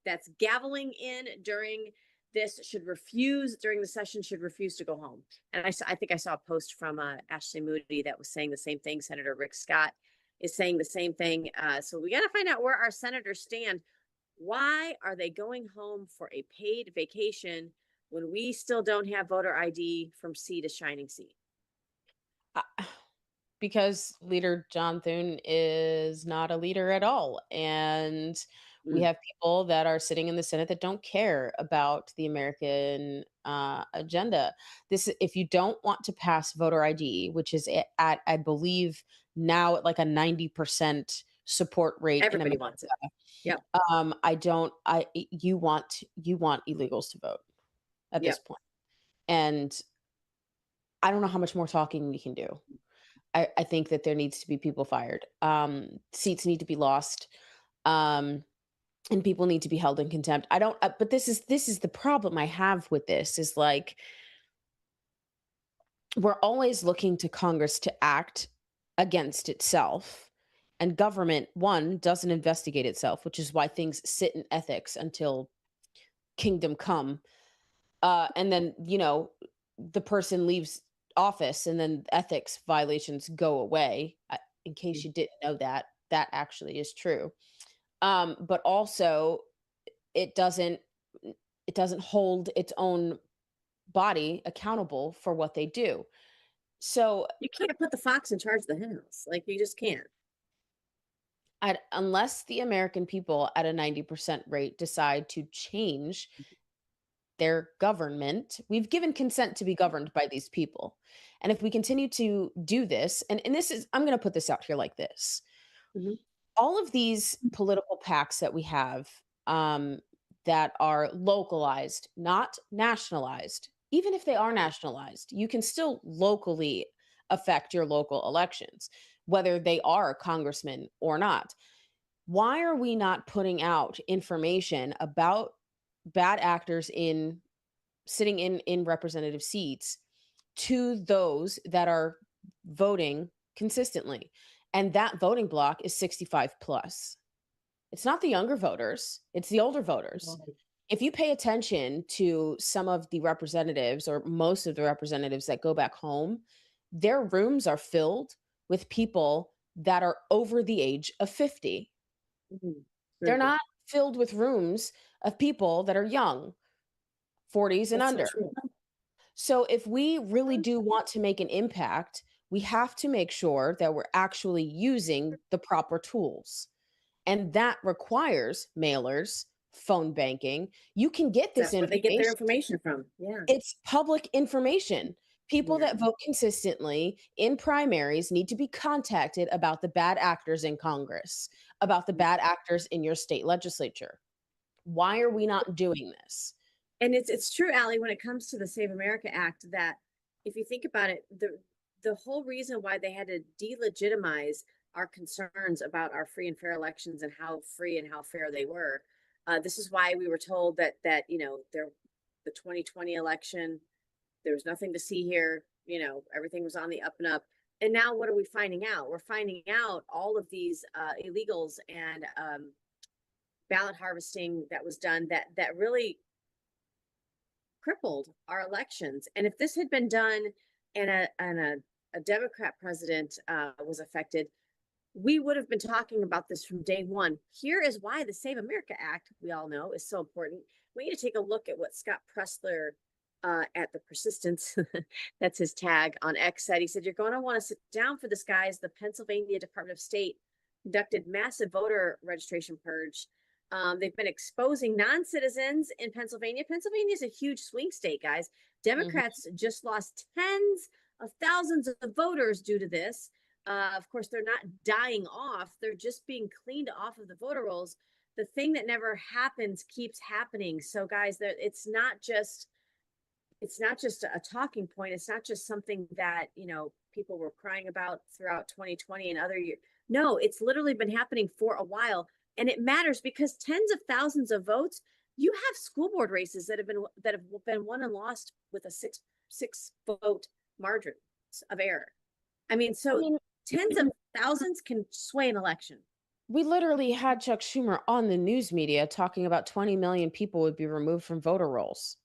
that's gaveling in during this during the session should refuse to go home. And I think I saw a post from Ashley Moody that was saying the same thing. Senator Rick Scott is saying the same thing. So we got to find out where our senators stand. Why are they going home for a paid vacation when we still don't have voter ID from sea to shining sea? Because leader John Thune is not a leader at all. And we Mm. have people that are sitting in the Senate that don't care about the American agenda. If you don't want to pass voter ID, which is at I believe now at like a 90% support rate in Everybody America, wants it. Yep. I don't. You want illegals to vote at this Yep. point, and I don't know how much more talking we can do. I think that there needs to be people fired. Seats need to be lost, and people need to be held in contempt. I don't. But this is the problem I have with this. Is like we're always looking to Congress to act against itself, and government doesn't investigate itself, which is why things sit in ethics until kingdom come. And then the person leaves office and then ethics violations go away. In case you didn't know that actually is true. But also it doesn't it doesn't hold its own body accountable for what they do. So You can't put the fox in charge of the henhouse. Like, you just can't. unless the American people at a 90% rate decide to change their government, we've given consent to be governed by these people. And if we continue to do this, and this is, I'm going to put this out here like this. Mhm. All of these political pacts that we have, that are localized, not nationalized, even if they are nationalized, you can still locally affect your local elections, whether they are congressmen or not. Why are we not putting out information about bad actors in sitting in representative seats to those that are voting consistently? And that voting block is 65 plus. It's not the younger voters, it's the older voters. If you pay attention to some of the representatives or most of the representatives that go back home, their rooms are filled with people that are over the age of 50. Mhm. They're Very good. not filled with rooms of people that are young, 40s and That's so under. true. So if we really do want to make an impact, we have to make sure that we're actually using the proper tools. And that requires mailers, phone banking. You can get this That's where they get their information. information from. Yeah. It's public information. People Yeah. that vote consistently in primaries need to be contacted about the bad actors in Congress, about the bad actors in your state legislature. Why are we not doing this? And it's true, Allie, when it comes to the Save America Act, that if you think about it, the whole reason why they had to delegitimize our concerns about our free and fair elections and how free and how fair they were. This is why we were told that the 2020 election, there was nothing to see here. Everything was on the up and up. And now what are we finding out? We're finding out all of these illegals and ballot harvesting that was done that really crippled our elections. And if this had been done and a Democrat president was affected, we would have been talking about this from day one. Here is why the Save America Act, we all know, is so important. We need to take a look at what Scott Pressler at the Persistence, that's his tag on X, said. He said, "You're going to want to sit down for this, guys. The Pennsylvania Department of State conducted massive voter registration purge. They've been exposing non-citizens in Pennsylvania. Pennsylvania is a huge swing state, guys. Democrats just lost tens of thousands of voters due to this. Of course, they're not dying off. They're just being cleaned off of the voter rolls. The thing that never happens keeps happening. So, guys, it's not just a talking point. It's not just something that people were crying about throughout 2020 and other years. No, it's literally been happening for a while, and it matters because tens of thousands of votes. You have school board races that have been won and lost with a six vote margin of error. I mean, tens of thousands can sway an election. We literally had Chuck Schumer on the news media talking about 20 million people would be removed from voter rolls.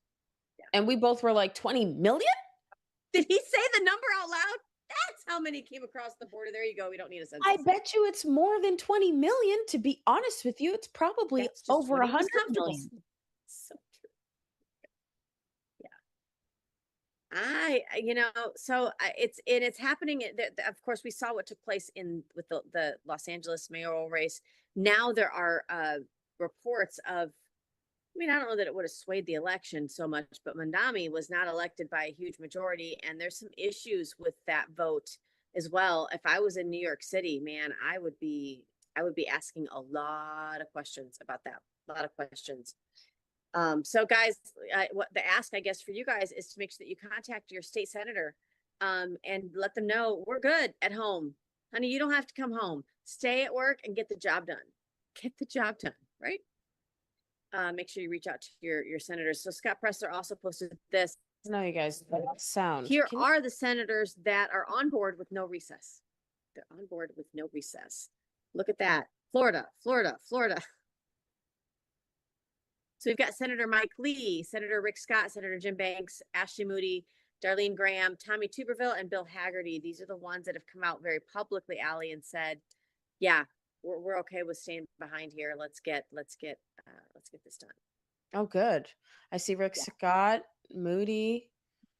Yeah. And we both were like, 20 million? Did he say the number out loud? That's how many came across the border. There you go. We don't need a census. I bet you it's more than 20 million. To be honest with you, it's probably That's just over what he was 100 comfortable million. saying. So true. So it's happening. Of course, we saw what took place with the Los Angeles mayoral race. Now there are reports of, I mean, I don't know that it would have swayed the election so much, but Mandami was not elected by a huge majority, and there's some issues with that vote as well. If I was in New York City, man, I would be asking a lot of questions about that. A lot of questions. So guys, what the ask, I guess, for you guys is to make sure that you contact your state senator, and let them know we're good at home. Honey, you don't have to come home. Stay at work and get the job done. Get the job done, right? Make sure you reach out to your senators. So Scott Presler also posted this. No, you guys, that sound. Here are the senators that are on board with no recess. They're on board with no recess. Look at that. Florida, Florida, Florida. So we've got Senator Mike Lee, Senator Rick Scott, Senator Jim Banks, Ashley Moody, Darlene Graham, Tommy Tuberville, and Bill Haggerty. These are the ones that have come out very publicly, Allie, and said, yeah, we're okay with staying behind here. Let's get this done. Oh, good. I see Rick Scott, Moody.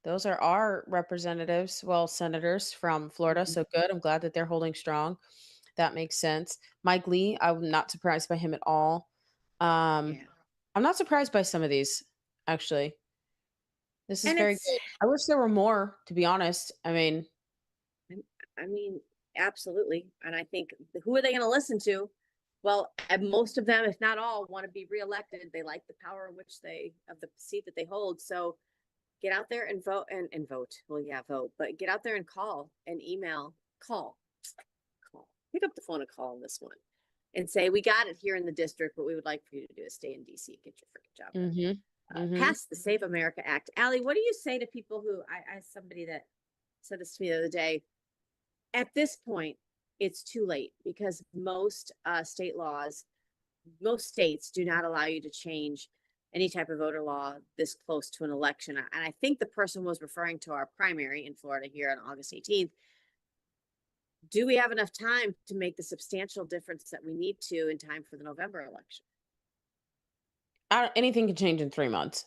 Those are our representatives, well, senators from Florida. So good. I'm glad that they're holding strong. That makes sense. Mike Lee, I'm not surprised by him at all. I'm not surprised by some of these, actually. This is very good. I wish there were more, to be honest. I mean, absolutely. And I think, who are they going to listen to? Well, most of them, if not all, want to be reelected. They like the power of the seat that they hold. So get out there and vote and vote. Well, yeah, vote, but get out there and call and email, call, pick up the phone and call on this one and say, we got it here in the district. What we would like for you to do is stay in DC, get your freaking job done. Pass the Save America Act. Allie, what do you say to people who, I somebody that said this to me the other day, at this point, it's too late because most states do not allow you to change any type of voter law this close to an election. And I think the person was referring to our primary in Florida here on August 18th. Do we have enough time to make the substantial difference that we need to in time for the November election? Anything can change in 3 months.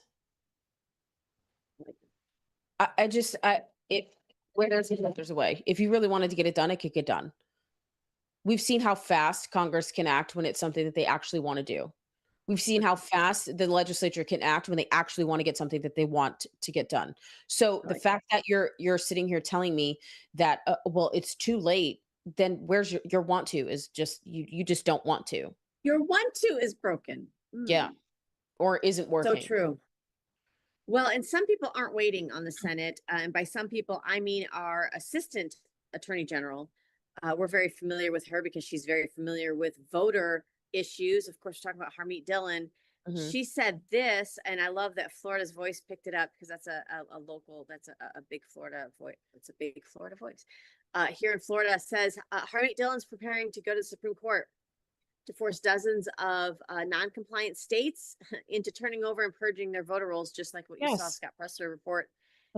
Where there's a way. If you really wanted to get it done, it could get done. We've seen how fast Congress can act when it's something that they actually want to do. We've seen how fast the legislature can act when they actually want to get something that they want to get done. So the fact that you're sitting here telling me that, well, it's too late, then where's your want to is just, you just don't want to. Your want to is broken. Yeah. Or isn't working. So true. Well, and some people aren't waiting on the Senate. And by some people, I mean our Assistant Attorney General. We're very familiar with her because she's very familiar with voter issues. Of course, we're talking about Harmeet Dillon. She said this, and I love that Florida's Voice picked it up because that's a local, that's a big Florida voice. It's a big Florida voice. Here in Florida says, Harmeet Dillon's preparing to go to the Supreme Court to force dozens of non-compliant states into turning over and purging their voter rolls, just like what you saw Scott Presler report,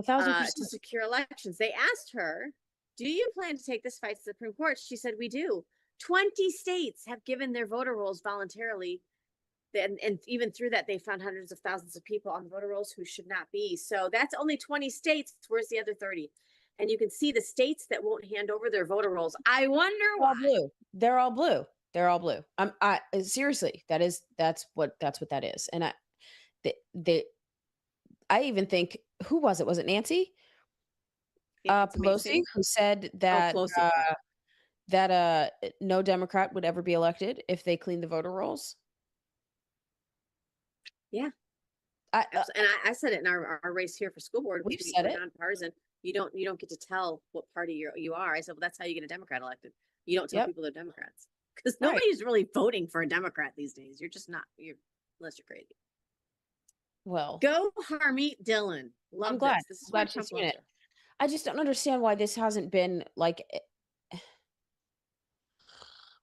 1,000%. to secure elections. They asked her, do you plan to take this fight to the Supreme Court? She said, we do. 20 states have given their voter rolls voluntarily. And even through that, they found hundreds of thousands of people on voter rolls who should not be. So that's only 20 states. Where's the other 30? And you can see the states that won't hand over their voter rolls. I wonder why. Blue. They're all blue. They're all blue. Seriously, that's what that is. And I even think, who was it? Was it Nancy Pelosi who said that no Democrat would ever be elected if they clean the voter rolls? Yeah. I said it in our race here for school board. We've said it. Nonpartisan. You don't get to tell what party you are. I said, well, that's how you get a Democrat elected. You don't tell people they're Democrats because nobody's really voting for a Democrat these days. You're just not. Unless you're crazy. Well, go Harmeet Dillon. I'm glad. This is glad she's doing it. I just don't understand why this hasn't been like.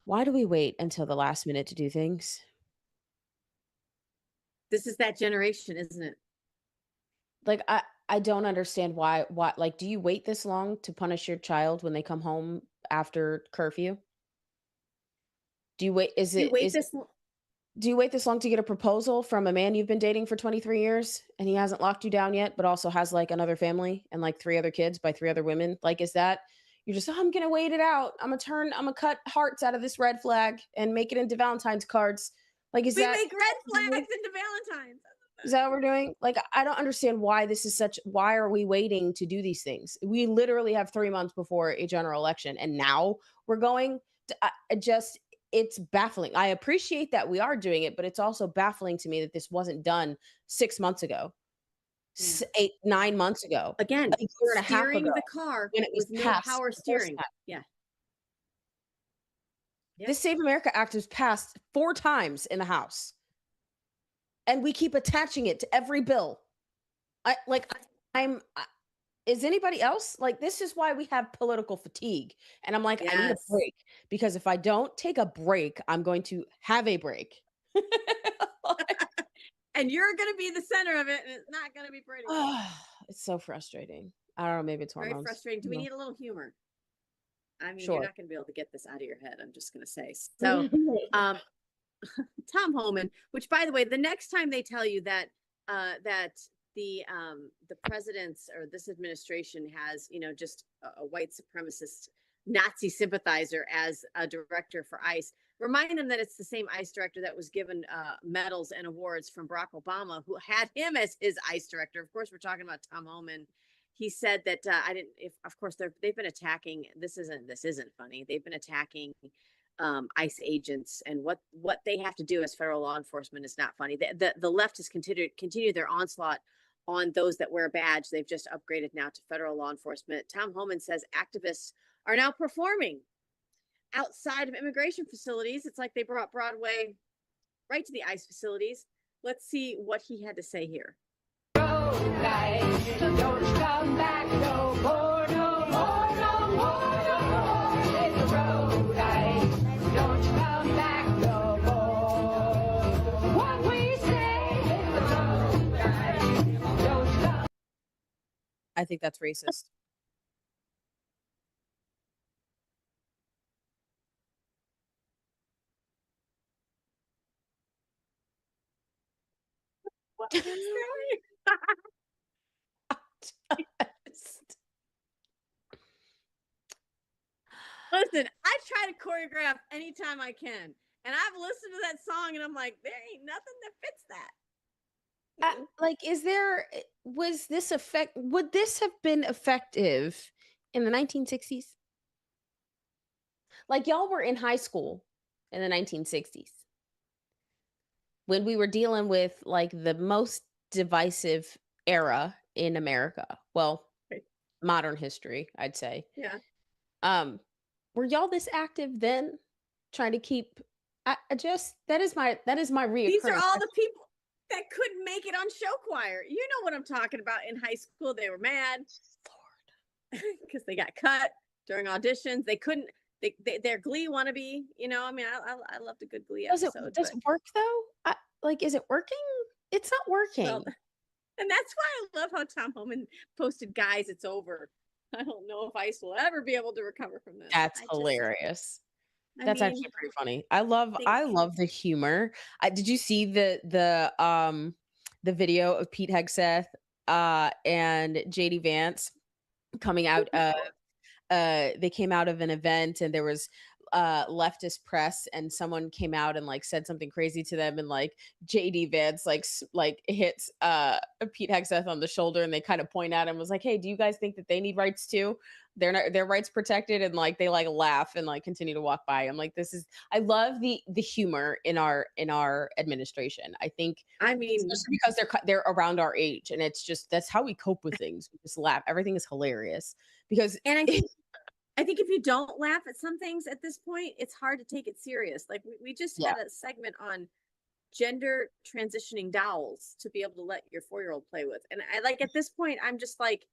Why do we wait until the last minute to do things? This is that generation, isn't it? Like I don't understand why like, do you wait this long to punish your child when they come home after curfew? Do you wait You wait is this do you wait this long to get a proposal from a man you've been dating for 23 years and he hasn't locked you down yet, but also has like another family and like 3 other kids by 3 other women? Like, is that you're just, "Oh, I'm gonna wait it out. I'm gonna cut hearts out of this red flag and make it into Valentine's cards." Like, we make red flags into Valentine's. is that what we're doing? Like, I don't understand why this is such why are we waiting to do these things? We literally have 3 months before a general election, and now we're going to I just it's baffling. I appreciate that we are doing it, but it's also baffling to me that this wasn't done 6 months ago, Yeah. 8, 9 months ago, Again, a year and a half steering ago the car when it was with no passed power the first steering. time. Yeah. Yep. This Save America Act was passed 4 times in the House, and we keep attaching it to every bill. I like I'm is anybody else like this is why we have political fatigue, and I'm like, I need a Yes. break because if I don't take a break I'm going to have a break. And you're going to be the center of it, and it's not going to be pretty. It's so frustrating. I don't know, maybe it's Very hormones. frustrating. Do we No. need a little humor? I mean, Sure. you're not going to be able to get this out of your head. I'm just going to say. So, Tom Homan, which by the way, the next time they tell you that that the president's or this administration has, you know, just a white supremacist Nazi sympathizer as a director for ICE, remind them that it's the same ICE director that was given medals and awards from Barack Obama, who had him as his ICE director. Of course, we're talking about Tom Homan. He said that I didn't. If of course they've been attacking. This isn't funny. They've been attacking ICE agents, and what they have to do as federal law enforcement is not funny. The left has continued their onslaught on those that wear a badge. They've just upgraded now to federal law enforcement. Tom Homan says activists are now performing outside of immigration facilities. It's like they brought Broadway right to the ICE facilities. Let's see what he had to say here. Don't come back no more, no more, no more, no more. Hit the road, don't come back no more. What we say, hit the road, don't come. I think that's racist. Listen, I try to choreograph anytime I can. And I've listened to that song and I'm like, there ain't nothing that fits that. Like, was this would this have been effective in the 1960s? Like, y'all were in high school in the 1960s when we were dealing with like the most divisive era in America. Well, Right. modern history, I'd say. Yeah. Were y'all this active then, trying to keep? I just that is my reoccurring. These are all the people that couldn't make it on show choir. You know what I'm talking about. In high school, they were mad because they got cut during auditions. They couldn't. They're Glee wannabe. You know, I mean, I loved a good Glee Does episode. it work though? Like, is it working? It's not working. Well, and that's why I love how Tom Homan posted, "Guys, it's over. I don't know if ICE will ever be able to recover from this." That's hilarious. That's mean, actually pretty funny. I love the humor. Did you see the video of Pete Hegseth and JD Vance coming out of they came out of an event and there was leftist press and someone came out and like said something crazy to them and like JD Vance like hits Pete Hegseth on the shoulder and they kind of point at him, was like, "Hey, do you guys think that they need rights too? They're not, their rights protected?" And like they like laugh and like continue to walk by. I'm like, I love the humor in our administration. I mean, especially because they're around our age and it's just that's how we cope with things. We just laugh. Everything is hilarious because I think if you don't laugh at some things at this point, it's hard to take it serious. Like we just had a segment on gender transitioning dolls to be able to let your 4-year-old play with. And I like at this point, I'm just like,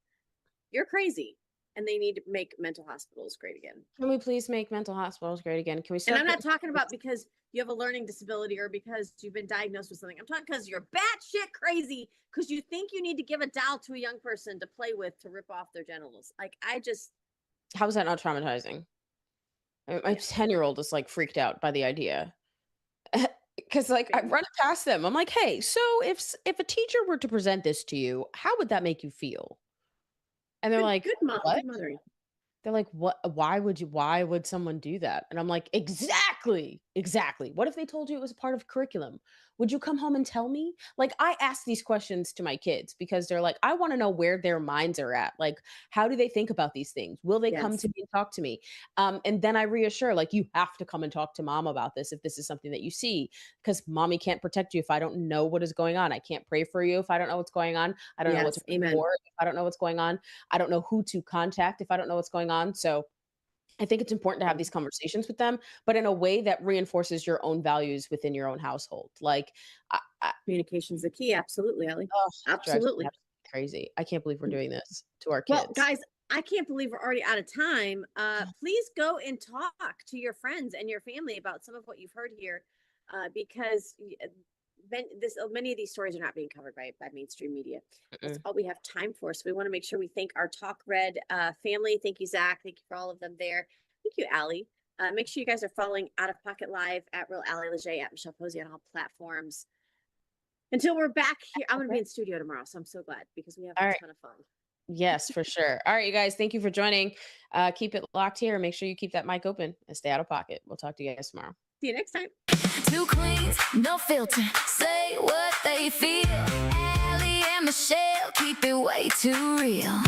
you're crazy. and they need to make mental hospitals great again. Can we please make mental hospitals great again? Can we And start I'm not putting- talking about because you have a learning disability or because you've been diagnosed with something. I'm talking because you're batshit crazy because you think you need to give a doll to a young person to play with to rip off their genitals. Like, I just, How is that not traumatizing? My 10-year-old is like freaked out by the idea. Because like I run it past them. I'm like, hey, so if a teacher were to present this to you, how would that make you feel? And they're like, good what? mothering. They're like, what? Why would someone do that? And I'm like, exactly. What if they told you it was a part of curriculum? Would you come home and tell me? Like, I ask these questions to my kids because they're like, I want to know where their minds are at. Like, how do they think about these things? Will they come Yes. to me and talk to me? And then I reassure, like, you have to come and talk to mom about this if this is something that you see, because mommy can't protect you if I don't know what is going on. I can't pray for you if I don't know what's going on. I don't know what Yes, to pray amen. for if I don't know what's going on. I don't know who to contact if I don't know what's going on. So I think it's important to have these conversations with them, but in a way that reinforces your own values within your own household. Like, Communication's the key. Absolutely, Ellie. oh, it drives me Absolutely. absolutely crazy. I can't believe we're doing this to our Well, kids. guys, I can't believe we're already out of time. Please go and talk to your friends and your family about some of what you've heard here, because many of these stories are not being covered by mainstream media. That's all we have time for. So we want to make sure we thank our Talk Red family. Thank you, Zach. Thank you for all of them there. Thank you, Allie. Make sure you guys are following Out of Pocket Live at Real Allie Leger, at Michelle Posey on all platforms. Until we're back here, I'm going to be in studio tomorrow, so I'm so glad because we have a ton of fun. Yes, for sure. All right, you guys, thank you for joining. Keep it locked here. Make sure you keep that mic open and stay out of pocket. We'll talk to you guys tomorrow. See you next time. Two queens, no filter. Say what they feel. Allie and Michelle keep it way too real.